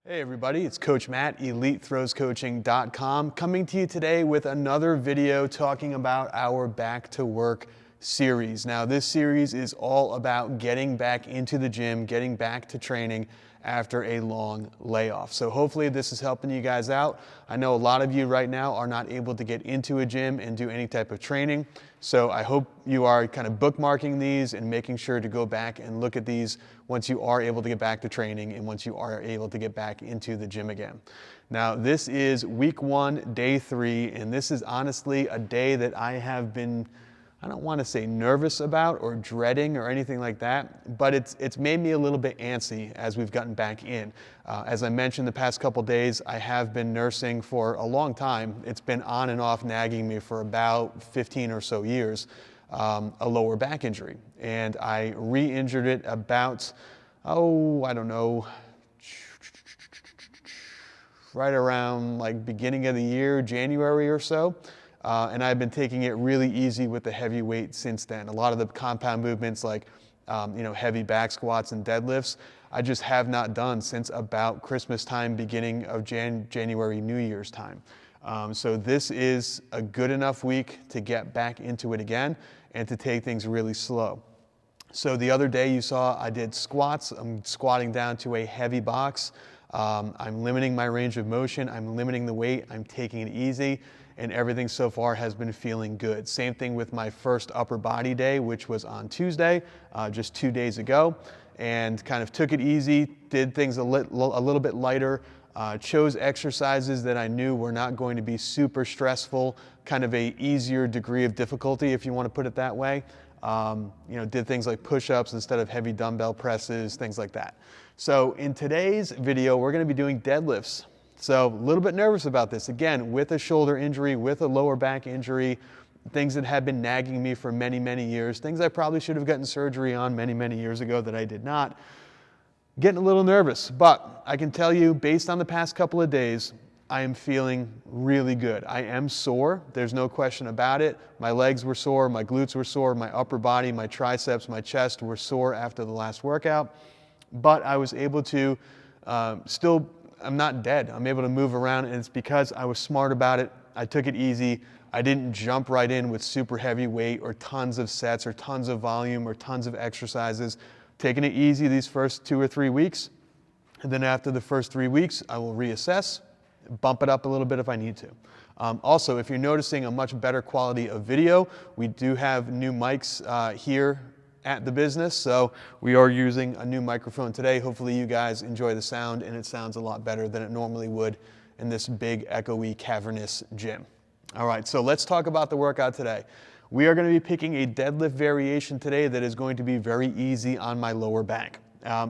Hey everybody, it's Coach Matt, EliteThrowsCoaching.com, coming to you today with another video talking about our Back to Work series. Now this series is all about getting back into the gym, getting back to training after a long layoff. So hopefully this is helping you guys out. I know a lot of you right now are not able to get into a gym and do any type of training. So I hope you are kind of bookmarking these and making sure to go back and look at these once you are able to get back to training and once you are able to get back into the gym again. Now this is week 1, day 3, and this is honestly a day that I have been, I don't want to say nervous about or dreading or anything like that, but it's made me a little bit antsy as we've gotten back in. As I mentioned the past couple days, I have been nursing for a long time. It's been on and off nagging me for about 15 or so years, a lower back injury. And I re-injured it about, I don't know, right around like beginning of the year, January or so. And I've been taking it really easy with the heavy weight since then. A lot of the compound movements like heavy back squats and deadlifts, I just have not done since about Christmas time, beginning of January, New Year's time. So this is a good enough week to get back into it again and to take things really slow. So the other day you saw I did squats. I'm squatting down to a heavy box. I'm limiting my range of motion. I'm limiting the weight. I'm taking it easy. And everything so far has been feeling good. Same thing with my first upper body day, which was on Tuesday, just 2 days ago, and kind of took it easy, did things a little bit lighter, chose exercises that I knew were not going to be super stressful, kind of a easier degree of difficulty, if you want to put it that way. Did things like push-ups instead of heavy dumbbell presses, things like that. So in today's video, we're going to be doing deadlifts. So a little bit nervous about this. Again, with a shoulder injury, with a lower back injury, things that have been nagging me for many, many years, things I probably should have gotten surgery on many, many years ago that I did not. Getting a little nervous, but I can tell you, based on the past couple of days, I am feeling really good. I am sore, there's no question about it. My legs were sore, my glutes were sore, my upper body, my triceps, my chest were sore after the last workout, but I was able to I'm not dead. I'm able to move around, and it's because I was smart about it. I took it easy. I didn't jump right in with super heavy weight or tons of sets or tons of volume or tons of exercises. Taking it easy these first 2 or 3 weeks, and then after the first 3 weeks, I will reassess, bump it up a little bit if I need to. Also, if you're noticing a much better quality of video, we do have new mics here at the business, so we are using a new microphone today. Hopefully you guys enjoy the sound, and it sounds a lot better than it normally would in this big, echoey, cavernous gym. All right, so let's talk about the workout today. We are going to be picking a deadlift variation today that is going to be very easy on my lower back.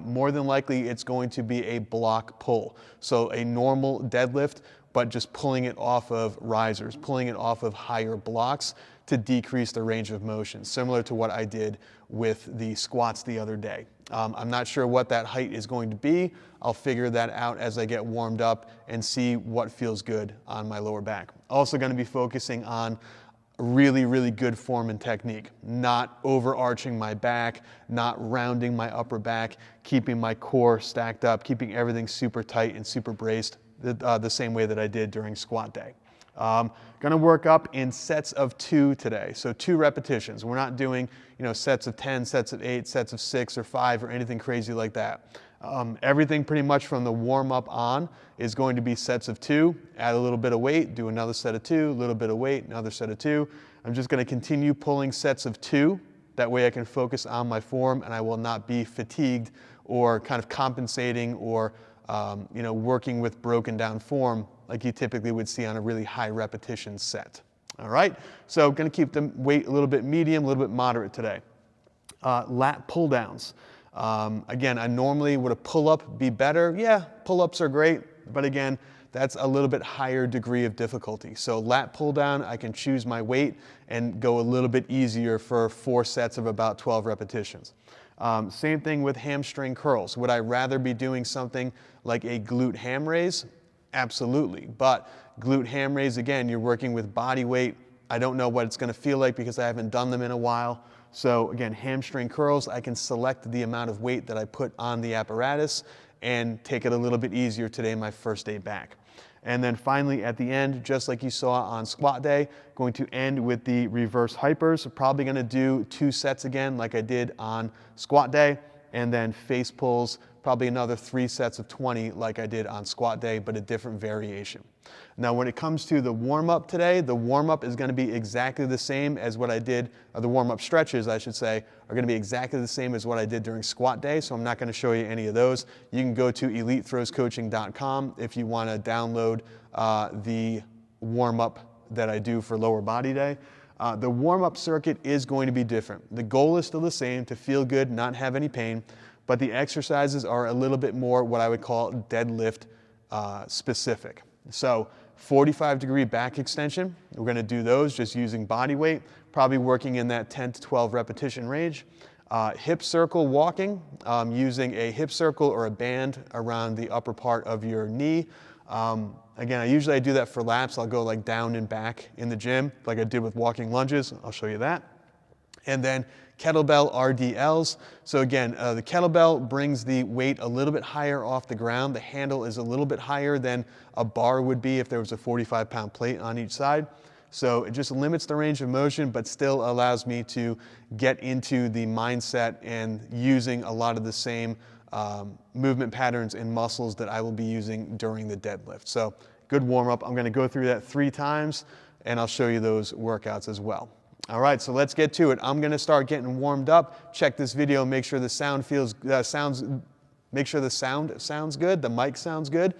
More than likely, it's going to be a block pull. So a normal deadlift, but just pulling it off of risers, pulling it off of higher blocks to decrease the range of motion, similar to what I did with the squats the other day. I'm not sure what that height is going to be. I'll figure that out as I get warmed up and see what feels good on my lower back. Also going to be focusing on really, really good form and technique, not overarching my back, not rounding my upper back, keeping my core stacked up, keeping everything super tight and super braced the same way that I did during squat day. Gonna work up in sets of 2 today, so 2 repetitions. We're not doing sets of 10, sets of 8, sets of 6 or 5 or anything crazy like that. Everything pretty much from the warm up on is going to be sets of 2, add a little bit of weight, do another set of 2, a little bit of weight, another set of 2. I'm just gonna continue pulling sets of 2. That way I can focus on my form and I will not be fatigued or kind of compensating or working with broken down form like you typically would see on a really high repetition set. All right, so gonna keep the weight a little bit medium, a little bit moderate today. Lat pull-downs. Again, I normally would a pull-up be better? Yeah, pull-ups are great, but again, that's a little bit higher degree of difficulty. So lat pull-down, I can choose my weight and go a little bit easier for 4 sets of about 12 repetitions. Same thing with hamstring curls. Would I rather be doing something like a glute ham raise? Absolutely, but glute ham raise, again, you're working with body weight. I don't know what it's gonna feel like because I haven't done them in a while. So again, hamstring curls, I can select the amount of weight that I put on the apparatus and take it a little bit easier today, my first day back. And then finally at the end, just like you saw on squat day, going to end with the reverse hypers. Probably gonna do 2 sets again like I did on squat day, and then face pulls, probably another 3 sets of 20 like I did on squat day, but a different variation. Now when it comes to the warm-up today, the warm-up is gonna be exactly the same as what I did, or the warm-up stretches I should say, are gonna be exactly the same as what I did during squat day, so I'm not gonna show you any of those. You can go to elitethrowscoaching.com if you wanna download the warm-up that I do for lower body day. The warm-up circuit is going to be different. The goal is still the same, to feel good, not have any pain, but the exercises are a little bit more what I would call deadlift specific. So 45-degree back extension, we're gonna do those just using body weight, probably working in that 10 to 12 repetition range. Hip circle walking, using a hip circle or a band around the upper part of your knee. Again, I do that for laps. I'll go like down and back in the gym, like I did with walking lunges. I'll show you that. And then Kettlebell Rdls. So again, the kettlebell brings the weight a little bit higher off the ground. The handle is a little bit higher than a bar would be if there was a 45-pound plate on each side. So it just limits the range of motion, but still allows me to get into the mindset and using a lot of the same movement patterns and muscles that I will be using during the deadlift. So good warm up. I'm gonna go through that 3 times and I'll show you those workouts as well. All right, so let's get to it. I'm gonna start getting warmed up. Check this video, make sure the sound make sure the sound sounds good, the mic sounds good.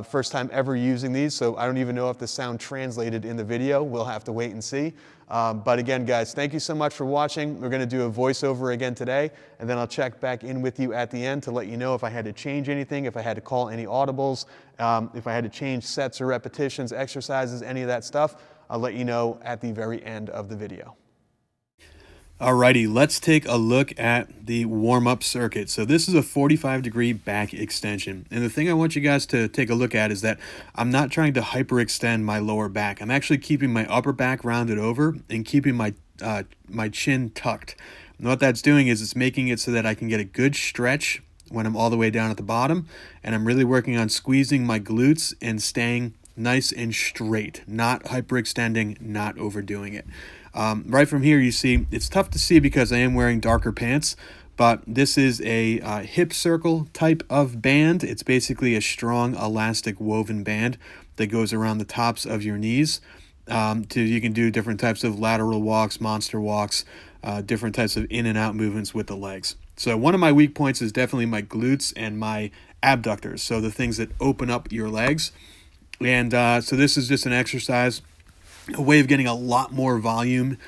First time ever using these, so I don't even know if the sound translated in the video. We'll have to wait and see. But again, guys, thank you so much for watching. We're gonna do a voiceover again today, and then I'll check back in with you at the end to let you know if I had to change anything, if I had to call any audibles, if I had to change sets or repetitions, exercises, any of that stuff. I'll let you know at the very end of the video. Alrighty, let's take a look at the warm-up circuit. So this is a 45-degree back extension. And the thing I want you guys to take a look at is that I'm not trying to hyperextend my lower back. I'm actually keeping my upper back rounded over and keeping my chin tucked. And what that's doing is it's making it so that I can get a good stretch when I'm all the way down at the bottom. And I'm really working on squeezing my glutes and staying nice and straight, not hyperextending, not overdoing it. Right from here, you see, it's tough to see because I am wearing darker pants, but this is a hip circle type of band. It's basically a strong elastic woven band that goes around the tops of your knees. You can do different types of lateral walks, monster walks, different types of in and out movements with the legs. So one of my weak points is definitely my glutes and my abductors, so the things that open up your legs. And so this is just an exercise, a way of getting a lot more volume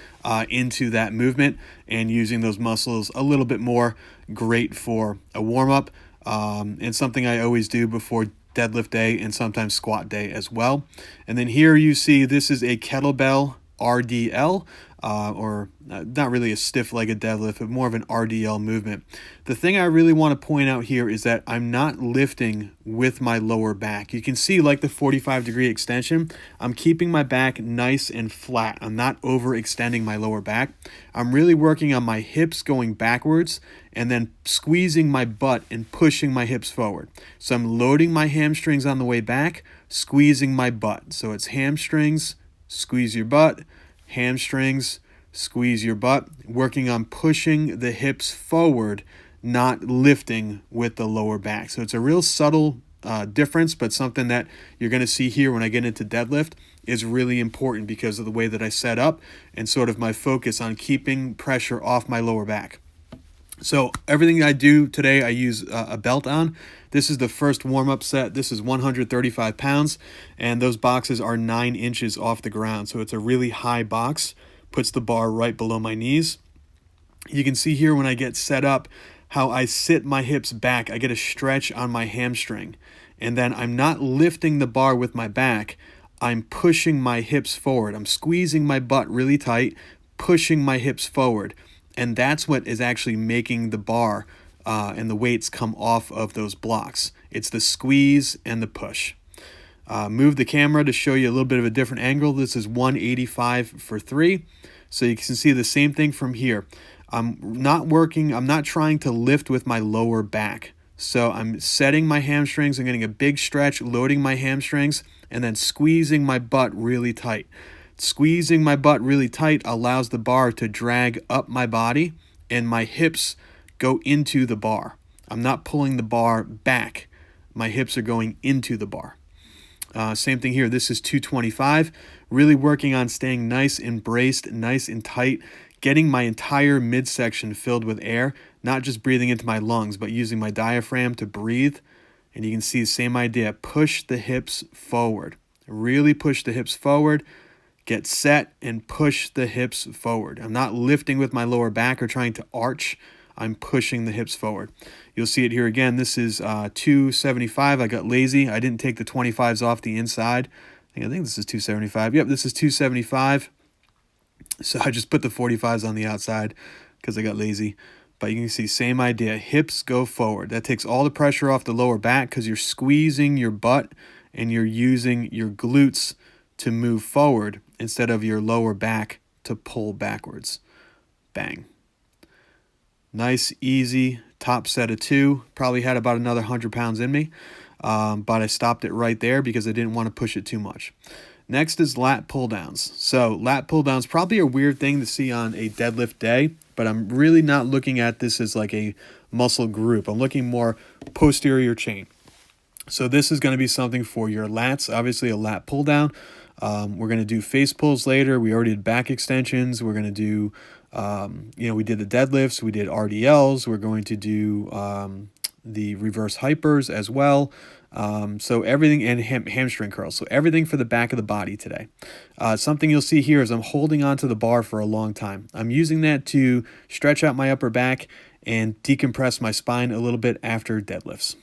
into that movement and using those muscles a little bit more. Great for a warm-up and something I always do before deadlift day and sometimes squat day as well. And then here you see this is a Kettlebell Rdl, or not really a stiff-legged deadlift, but more of an RDL movement. The thing I really want to point out here is that I'm not lifting with my lower back. You can see, like the 45-degree extension, I'm keeping my back nice and flat. I'm not overextending my lower back. I'm really working on my hips going backwards and then squeezing my butt and pushing my hips forward. So I'm loading my hamstrings on the way back, squeezing my butt. So it's hamstrings, squeeze your butt, hamstrings, squeeze your butt, working on pushing the hips forward, not lifting with the lower back. So it's a real subtle difference, but something that you're going to see here when I get into deadlift is really important because of the way that I set up and sort of my focus on keeping pressure off my lower back. So everything I do today, I use a belt on. This is the first warm-up set. This is 135 pounds, and those boxes are 9 inches off the ground. So it's a really high box, puts the bar right below my knees. You can see here when I get set up how I sit my hips back. I get a stretch on my hamstring, and then I'm not lifting the bar with my back. I'm pushing my hips forward. I'm squeezing my butt really tight, pushing my hips forward. And that's what is actually making the bar and the weights come off of those blocks. It's the squeeze and the push. Move the camera to show you a little bit of a different angle. This is 185 for 3. So you can see the same thing from here. I'm not trying to lift with my lower back. So I'm setting my hamstrings, I'm getting a big stretch, loading my hamstrings, and then squeezing my butt really tight. Squeezing my butt really tight allows the bar to drag up my body, and my hips go into the bar. I'm not pulling the bar back. My hips are going into the bar. Same thing here. This is 225. Really working on staying nice and braced, nice and tight, getting my entire midsection filled with air, not just breathing into my lungs, but using my diaphragm to breathe. And you can see the same idea. Push the hips forward. Really push the hips forward. Get set and push the hips forward. I'm not lifting with my lower back or trying to arch. I'm pushing the hips forward. You'll see it here again. This is 275. I got lazy. I didn't take the 25s off the inside. I think this is 275. Yep, this is 275. So I just put the 45s on the outside because I got lazy. But you can see, same idea. Hips go forward. That takes all the pressure off the lower back because you're squeezing your butt and you're using your glutes to move forward instead of your lower back to pull backwards. Bang. Nice, easy, top set of 2. Probably had about another 100 pounds in me, but I stopped it right there because I didn't want to push it too much. Next is lat pull-downs. So lat pull-downs, probably a weird thing to see on a deadlift day, but I'm really not looking at this as like a muscle group. I'm looking more posterior chain. So this is going to be something for your lats, obviously a lat pull-down. We're going to do face pulls later. We already did back extensions. We're going to do, we did the deadlifts. We did RDLs. We're going to do the reverse hypers as well. So everything, and hamstring curls. So everything for the back of the body today. Something you'll see here is I'm holding onto the bar for a long time. I'm using that to stretch out my upper back and decompress my spine a little bit after deadlifts.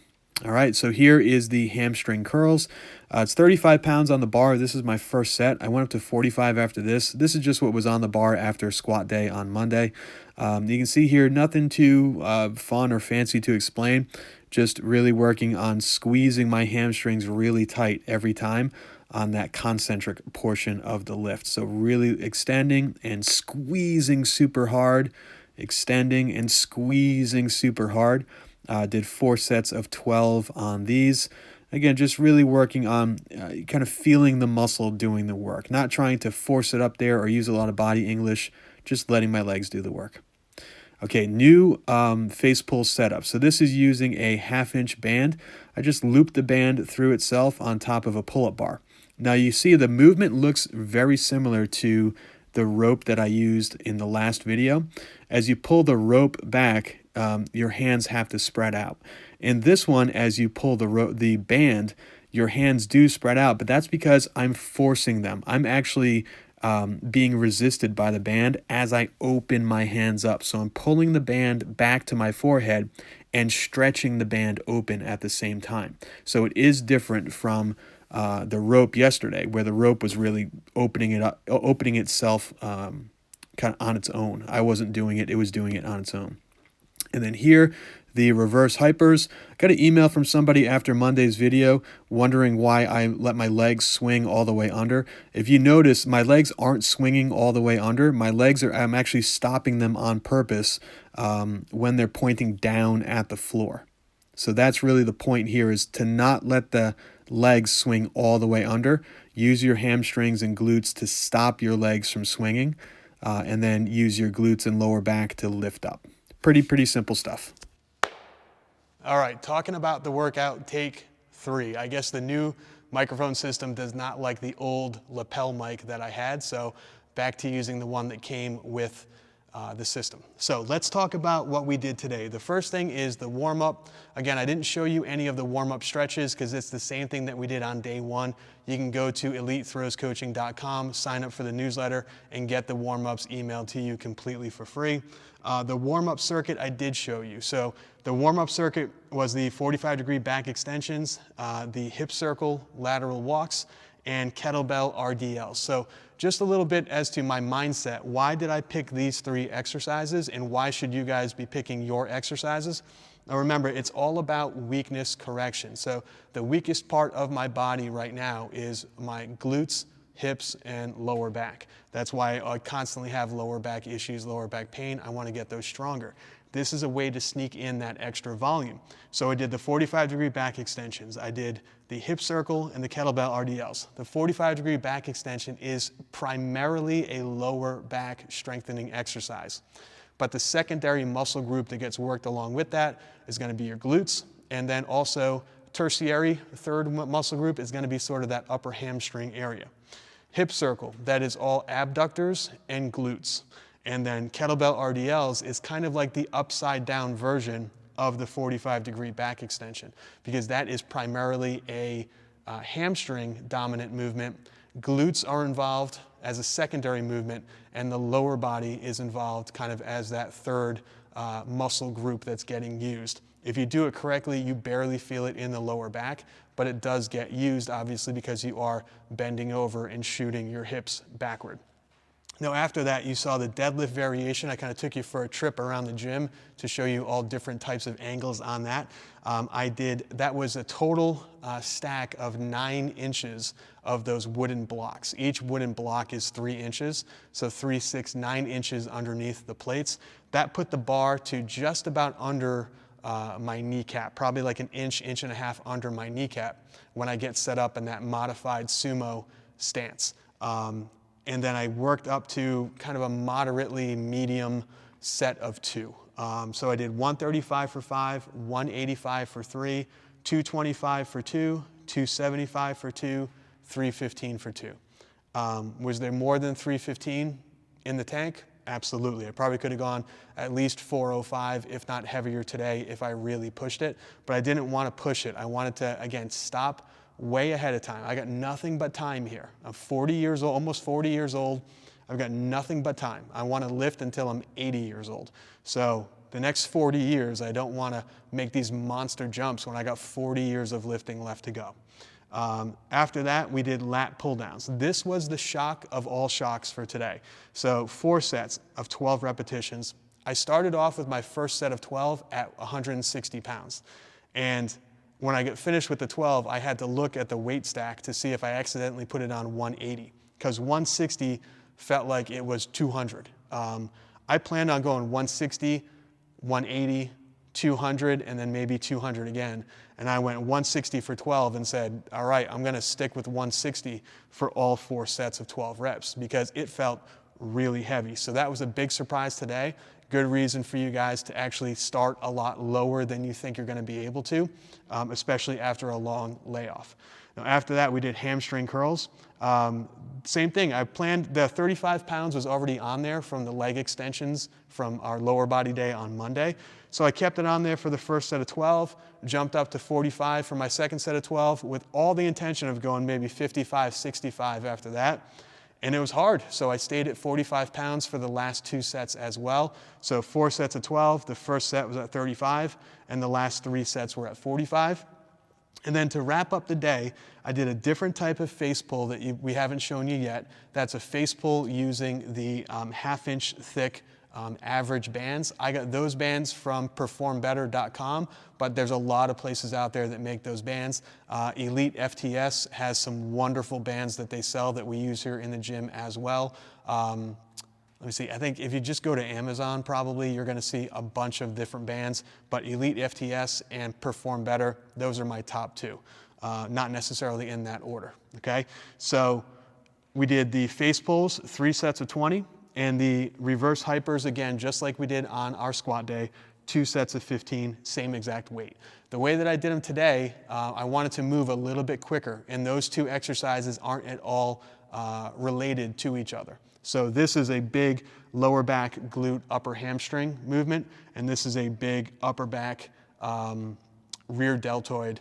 All right, so here is the hamstring curls. It's 35 pounds on the bar. This is my first set. I went up to 45 after this. This is just what was on the bar after squat day on Monday. You can see here, nothing too fun or fancy to explain. Just really working on squeezing my hamstrings really tight every time on that concentric portion of the lift. So really extending and squeezing super hard, extending and squeezing super hard. Did 4 sets of 12 on these. Again, just really working on kind of feeling the muscle doing the work, not trying to force it up there or use a lot of body English, just letting my legs do the work. Okay, new face pull setup. So this is using a 1/2-inch band. I just looped the band through itself on top of a pull-up bar. Now you see the movement looks very similar to the rope that I used in the last video. As you pull the rope back, your hands have to spread out. In this one, as you pull the band, your hands do spread out, but that's because I'm forcing them. I'm actually being resisted by the band as I open my hands up. So I'm pulling the band back to my forehead and stretching the band open at the same time. So it is different from the rope yesterday, where the rope was really opening itself kind of on its own. I wasn't doing it, it was doing it on its own. And then here, the reverse hypers. I got an email from somebody after Monday's video wondering why I let my legs swing all the way under. If you notice, my legs aren't swinging all the way under. I'm actually stopping them on purpose when they're pointing down at the floor. So that's really the point here, is to not let the legs swing all the way under. Use your hamstrings and glutes to stop your legs from swinging, and then use your glutes and lower back to lift up. Pretty simple stuff. All right, talking about the workout, take 3. I guess the new microphone system does not like the old lapel mic that I had, so back to using the one that came with the system. So let's talk about what we did today. The first thing is the warm-up. Again, I didn't show you any of the warm-up stretches because it's the same thing that we did on day 1. You can go to elitethrowscoaching.com, sign up for the newsletter, and get the warm-ups emailed to you completely for free. The warm-up circuit I did show you. So the warm-up circuit was the 45-degree back extensions, the hip circle lateral walks, and Kettlebell Rdls. So just a little bit as to my mindset. Why did I pick these 3 exercises, and why should you guys be picking your exercises? Now remember, it's all about weakness correction. So the weakest part of my body right now is my glutes, hips, and lower back. That's why I constantly have lower back issues, lower back pain. I want to get those stronger. This is a way to sneak in that extra volume. So I did the 45-degree back extensions. I did the hip circle and the kettlebell RDLs. The 45-degree back extension is primarily a lower back strengthening exercise. But the secondary muscle group that gets worked along with that is going to be your glutes, and then also tertiary, third muscle group, is going to be sort of that upper hamstring area. Hip circle, that is all abductors and glutes. And then kettlebell RDLs is kind of like the upside down version of the 45-degree back extension, because that is primarily a hamstring dominant movement. Glutes are involved as a secondary movement, and the lower body is involved kind of as that third muscle group that's getting used. If you do it correctly, you barely feel it in the lower back, but it does get used, obviously, because you are bending over and shooting your hips backward. Now, after that, you saw the deadlift variation. I kind of took you for a trip around the gym to show you all different types of angles on that. That was a total stack of 9 inches of those wooden blocks. Each wooden block is 3 inches, so 3, 6, 9 inches underneath the plates. That put the bar to just about under my kneecap, probably like an inch, inch and a half under my kneecap when I get set up in that modified sumo stance. And then I worked up to kind of a moderately medium set of 2. So I did 135 for 5, 185 for 3, 225 for 2, 275 for 2, 315 for 2. Was there more than 315 in the tank? Absolutely. I probably could have gone at least 405, if not heavier today, if I really pushed it. But I didn't want to push it. I wanted to, again, stop way ahead of time. I got nothing but time here. I'm 40 years old, almost 40 years old. I've got nothing but time. I want to lift until I'm 80 years old. So the next 40 years, I don't want to make these monster jumps when I got 40 years of lifting left to go. After that, we did lat pull-downs. This was the shock of all shocks for today. So 4 sets of 12 repetitions. I started off with my first set of 12 at 160 pounds. And when I got finished with the 12, I had to look at the weight stack to see if I accidentally put it on 180, because 160 felt like it was 200. I planned on going 160, 180, 200, and then maybe 200 again. And I went 160 for 12 and said, all right, I'm going to stick with 160 for all 4 sets of 12 reps, because it felt really heavy. So that was a big surprise today. Good reason for you guys to actually start a lot lower than you think you're going to be able to, especially after a long layoff. Now, after that, we did hamstring curls. Same thing. I planned, the 35 pounds was already on there from the leg extensions from our lower body day on Monday. So I kept it on there for the first set of 12, jumped up to 45 for my second set of 12 with all the intention of going maybe 55, 65 after that. And it was hard, so I stayed at 45 pounds for the last 2 sets as well. So 4 sets of 12, the first set was at 35, and the last 3 sets were at 45. And then to wrap up the day, I did a different type of face pull that we haven't shown you yet. That's a face pull using the half-inch thick average bands. I got those bands from performbetter.com, but there's a lot of places out there that make those bands. Elite FTS has some wonderful bands that they sell that we use here in the gym as well. Let me see, I think if you just go to Amazon, probably you're going to see a bunch of different bands, but Elite FTS and Perform Better, those are my top 2. Not necessarily in that order, okay? So we did the face pulls, 3 sets of 20. And the reverse hypers, again, just like we did on our squat day, 2 sets of 15, same exact weight. The way that I did them today, I wanted to move a little bit quicker, and those 2 exercises aren't at all related to each other. So this is a big lower back glute upper hamstring movement, and this is a big upper back rear deltoid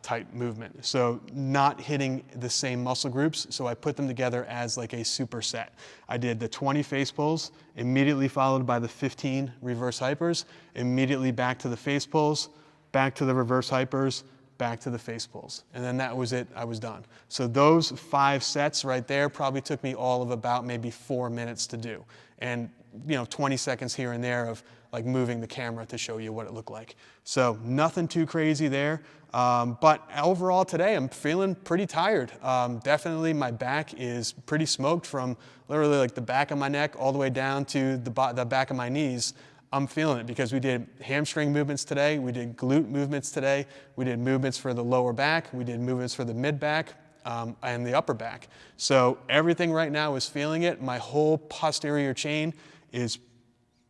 type movement. So not hitting the same muscle groups, so I put them together as like a superset. I did the 20 face pulls, immediately followed by the 15 reverse hypers, immediately back to the face pulls, back to the reverse hypers, back to the face pulls. And then that was it, I was done. So those 5 sets right there probably took me all of about maybe 4 minutes to do. And 20 seconds here and there of like moving the camera to show you what it looked like. So nothing too crazy there. But overall today, I'm feeling pretty tired. Definitely my back is pretty smoked from literally like the back of my neck all the way down to the back of my knees. I'm feeling it because we did hamstring movements today, we did glute movements today, we did movements for the lower back, we did movements for the mid back, and the upper back. So everything right now is feeling it. My whole posterior chain is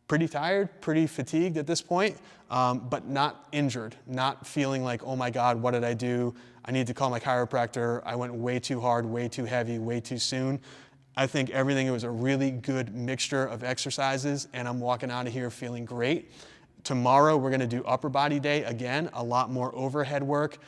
pretty tired, pretty fatigued at this point, but not injured, not feeling like, oh my God, what did I do? I need to call my chiropractor. I went way too hard, way too heavy, way too soon. I think everything was a really good mixture of exercises, and I'm walking out of here feeling great. Tomorrow, we're gonna do upper body day again, a lot more overhead work,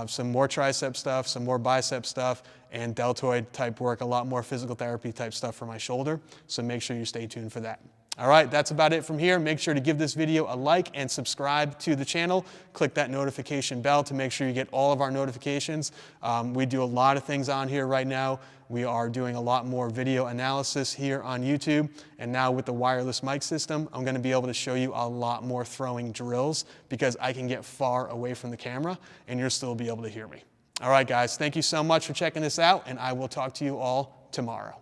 some more tricep stuff, some more bicep stuff, and deltoid type work, a lot more physical therapy type stuff for my shoulder. So make sure you stay tuned for that. All right, that's about it from here. Make sure to give this video a like and subscribe to the channel. Click that notification bell to make sure you get all of our notifications. We do a lot of things on here right now. We are doing a lot more video analysis here on YouTube. And now with the wireless mic system, I'm gonna be able to show you a lot more throwing drills because I can get far away from the camera and you'll still be able to hear me. All right, guys, thank you so much for checking this out, and I will talk to you all tomorrow.